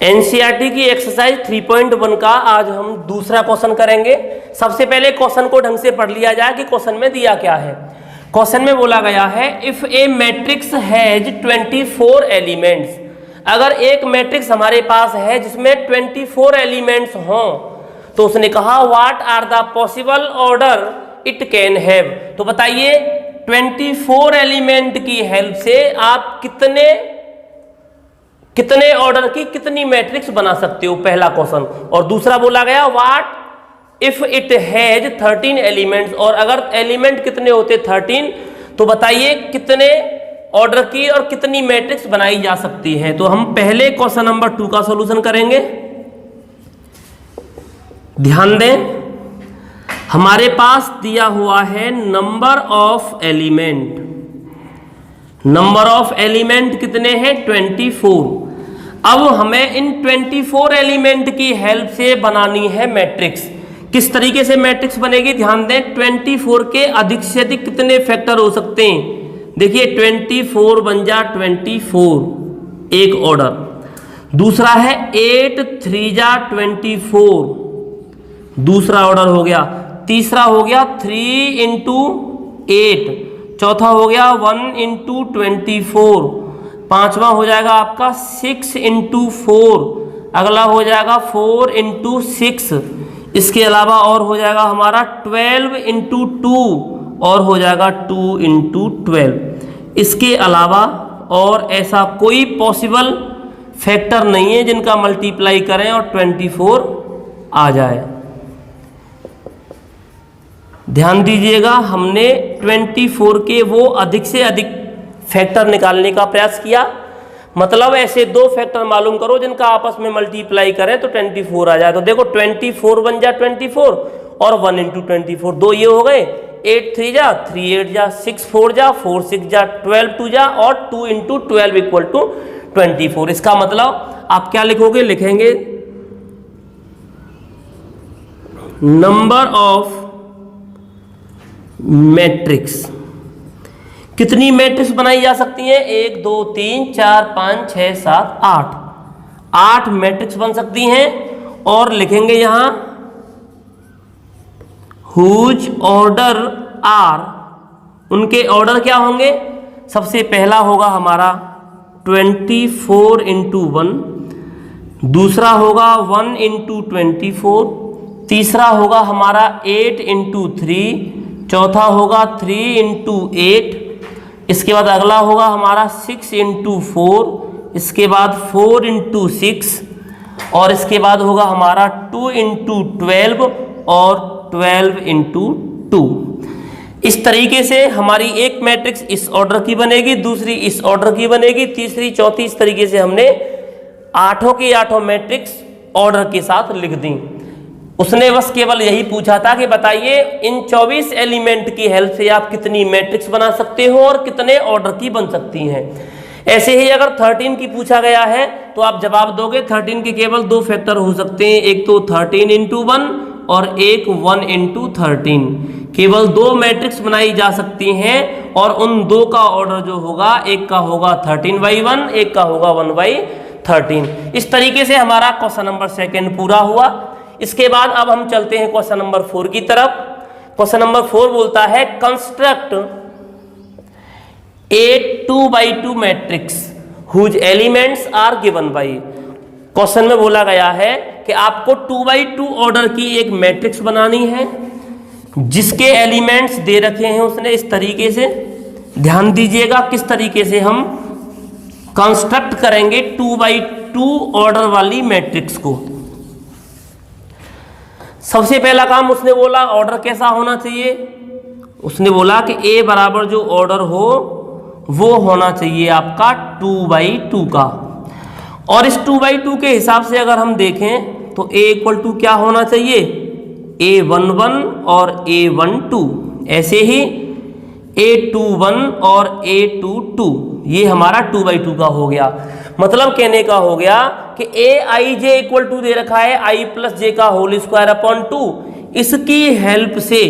NCERT की exercise 3.1 का आज हम दूसरा क्वेश्चन करेंगे। सबसे पहले क्वेश्चन को ढंग से पढ़ लिया जाए कि क्वेश्चन में दिया क्या है। क्वेश्चन में बोला गया है if A matrix has 24 elements, अगर एक मैट्रिक्स हमारे पास है जिसमें 24 एलिमेंट्स हों तो उसने कहा what are the possible order it can have. तो बताइए 24 एलिमेंट की हेल्प से आप कितने ऑर्डर की कितनी मैट्रिक्स बना सकते हो, पहला क्वेश्चन। और दूसरा बोला गया what if it has 13 elements, और अगर एलिमेंट कितने होते 13 तो बताइए कितने ऑर्डर की और कितनी मैट्रिक्स बनाई जा सकती है। तो हम पहले क्वेश्चन नंबर 2 का सॉल्यूशन करेंगे। ध्यान दें, हमारे पास दिया हुआ है number of element. Number of element कितने हैं 24। अब हमें इन 24 एलिमेंट की हेल्प से बनानी है मैट्रिक्स। किस तरीके से मैट्रिक्स बनेगी ध्यान दें। 24 के अधिक से अधिक कितने फैक्टर हो सकते हैं। देखिए 24 बन जा 24 एक ऑर्डर। दूसरा है 8 3 जा 24 दूसरा ऑर्डर हो गया। तीसरा हो गया 3 इंटू 8। चौथा हो गया 1 इंटू 24। पांचवा हो जाएगा आपका 6 इंटू 4। अगला हो जाएगा 4 इंटू 6। इसके अलावा और हो जाएगा हमारा 12 इंटू 2 और हो जाएगा 2 इंटू 12। इसके अलावा और ऐसा कोई पॉसिबल फैक्टर नहीं है जिनका मल्टीप्लाई करें और 24 आ जाए। ध्यान दीजिएगा, हमने 24 के वो अधिक से अधिक फैक्टर निकालने का प्रयास किया। मतलब ऐसे दो फैक्टर मालूम करो जिनका आपस में मल्टीप्लाई करें तो 24 आ जाए। तो देखो 24 बन जा 24 और 1 इंटू 24 दो ये हो गए। 8 3 जा 3 8 जा 6 4 जा 4 6 जा 12 2 जा और 2 इंटू 12 इक्वल टू 24। इसका मतलब आप क्या लिखोगे, लिखेंगे नंबर ऑफ मैट्रिक्स। कितनी मैट्रिक्स बनाई जा सकती हैं 1 2 3 4 5 6 7 8। 8 मैट्रिक्स बन सकती हैं। और लिखेंगे यहां हुज ऑर्डर आर, उनके ऑर्डर क्या होंगे। सबसे पहला होगा हमारा 24 इंटू 1। दूसरा होगा 1 इंटू 24। तीसरा होगा हमारा 8 इंटू 3। चौथा होगा 3 इंटू 8। इसके बाद अगला होगा हमारा 6 इंटू 4। इसके बाद 4 इंटू 6 और इसके बाद होगा हमारा 2 इंटू 12 और 12 इंटू 2। इस तरीके से हमारी एक मैट्रिक्स इस ऑर्डर की बनेगी, दूसरी इस ऑर्डर की बनेगी, तीसरी चौथी। इस तरीके से हमने आठों की आठों मैट्रिक्स ऑर्डर के साथ लिख दी। उसने बस केवल यही पूछा था कि बताइए इन 24 एलिमेंट की हेल्प से आप कितनी मैट्रिक्स बना सकते हो और कितने ऑर्डर की बन सकती हैं। ऐसे ही अगर 13 की पूछा गया है तो आप जवाब दोगे 13 के केवल दो फैक्टर हो सकते हैं, एक तो 13 इंटू 1 और एक 1 इंटू 13। केवल दो मैट्रिक्स बनाई जा सकती हैं और उन दो का ऑर्डर जो होगा, एक का होगा 13/1, एक का होगा 1/13। इस तरीके से हमारा क्वेश्चन नंबर 2 पूरा हुआ। इसके बाद अब हम चलते हैं क्वेश्चन नंबर 4 की तरफ। क्वेश्चन नंबर 4 बोलता है construct a 2/2 matrix whose elements are given by. Question में बोला गया है कि आपको 2/2 ऑर्डर की एक मैट्रिक्स बनानी है जिसके एलिमेंट्स दे रखे हैं उसने इस तरीके से। ध्यान दीजिएगा किस तरीके से हम कंस्ट्रक्ट करेंगे 2/2 ऑर्डर वाली मैट्रिक्स को। सबसे पहला काम उसने बोला ऑर्डर कैसा होना चाहिए। उसने बोला कि ए बराबर जो ऑर्डर हो वो होना चाहिए आपका 2/2 का। और इस 2/2 के हिसाब से अगर हम देखें तो ए इक्वल टू क्या होना चाहिए, A11 और A12। ऐसे ही A21 और A22 ये हमारा 2/2 का हो गया। मतलब कहने का हो गया कि AIJ इक्वल टू दे रखा है I प्लस जे का होल स्क्वायर अपॉन 2। इसकी हेल्प से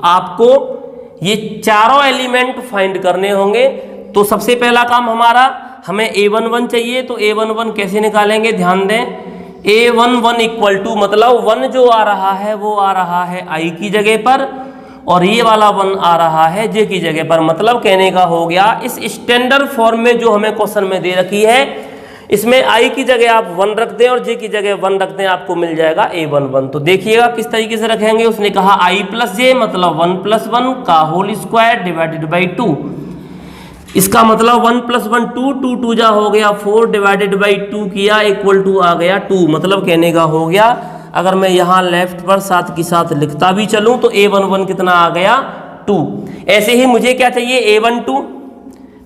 आपको ये चारों एलिमेंट फाइंड करने होंगे। तो सबसे पहला काम हमारा हमें A11 चाहिए, तो A11 कैसे निकालेंगे, ध्यान दें। A11 इक्वल टू, मतलब 1 जो आ रहा है वो आ रहा है I की जगह पर, और ये वाला 1 आ रहा है J की जगह पर। मतलब कहने का हो गया, इस स्टैंडर्ड फॉर्म में जो हमें क्वेश्चन में दे रखी है, इसमें I की जगह आप 1 रख दें और J की जगह 1 रख दें, आपको मिल जाएगा A11। तो देखिएगा किस तरीके से रखेंगे। उसने कहा I प्लस J, मतलब 1 प्लस 1 का होल स्क्वायर डिवाइडेड बाई 2। इसका मतलब 1 प्लस 1 2, 2 2 जा हो गया 4 डिवाइडेड बाई 2 किया, इक्वल टू आ गया 2। मतलब कहने का हो गया, अगर मैं यहाँ लेफ्ट पर साथ के साथ लिखता भी चलूँ तो A11 कितना आ गया, 2। ऐसे ही मुझे क्या चाहिए, A12,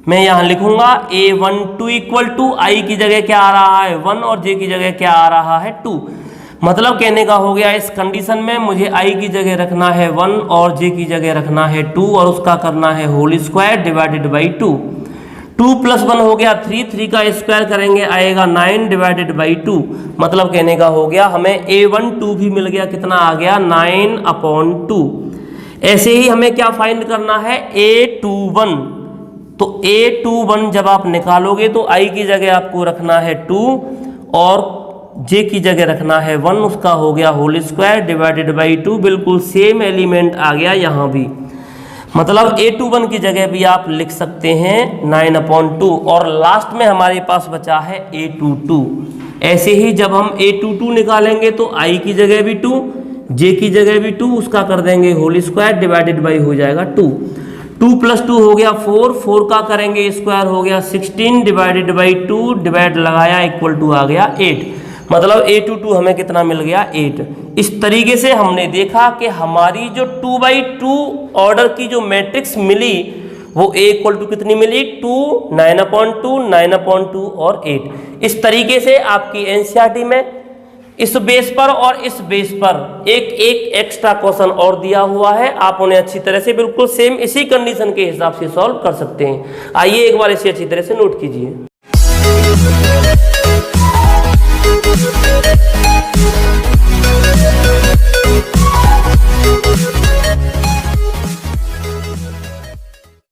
मैं यहाँ लिखूंगा A12 इक्वल टू I की जगह क्या आ रहा है 1 और J की जगह क्या आ रहा है 2। मतलब कहने का हो गया, इस कंडीशन में मुझे I की जगह रखना है 1 और J की जगह रखना है 2 और उसका करना है whole square divided by 2। 2 plus 1 हो गया 3, 3 का स्क्वायर करेंगे आएगा 9 डिवाइडेड बाई 2। मतलब कहने का हो गया, हमें A12 भी मिल गया, कितना आ गया 9/2। ऐसे ही हमें क्या फाइंड करना है, A21। तो A21 जब आप निकालोगे तो I की जगह आपको रखना है 2 और J की जगह रखना है 1, उसका हो गया होल स्क्वायर डिवाइडेड बाई 2। बिल्कुल सेम एलिमेंट आ गया यहाँ भी। मतलब A21 की जगह भी आप लिख सकते हैं 9/2, और लास्ट में हमारे पास बचा है A22। ऐसे ही जब हम A22 निकालेंगे तो I की जगह भी 2, J की जगह भी 2, उसका कर देंगे होल स्क्वायर डिवाइडेड बाई हो जाएगा 2। 2 प्लस 2 हो गया 4, 4 का करेंगे स्क्वायर हो गया 16 डिवाइडेड बाई 2, डिवाइड लगाया इक्वल टू आ गया 8। मतलब A22 हमें कितना मिल गया, 8। इस तरीके से हमने देखा कि हमारी जो 2/2 ऑर्डर की जो मैट्रिक्स मिली वो A इक्वल टू कितनी मिली, 2, 9/2, 9/2 और 8। इस तरीके से आपकी NCERT में इस बेस पर और इस बेस पर एक एक्स्ट्रा क्वेश्चन और दिया हुआ है। आप उन्हें अच्छी तरह से बिल्कुल सेम इसी कंडीशन के हिसाब से सॉल्व कर सकते हैं। आइए एक बार इसे अच्छी तरह से नोट कीजिए।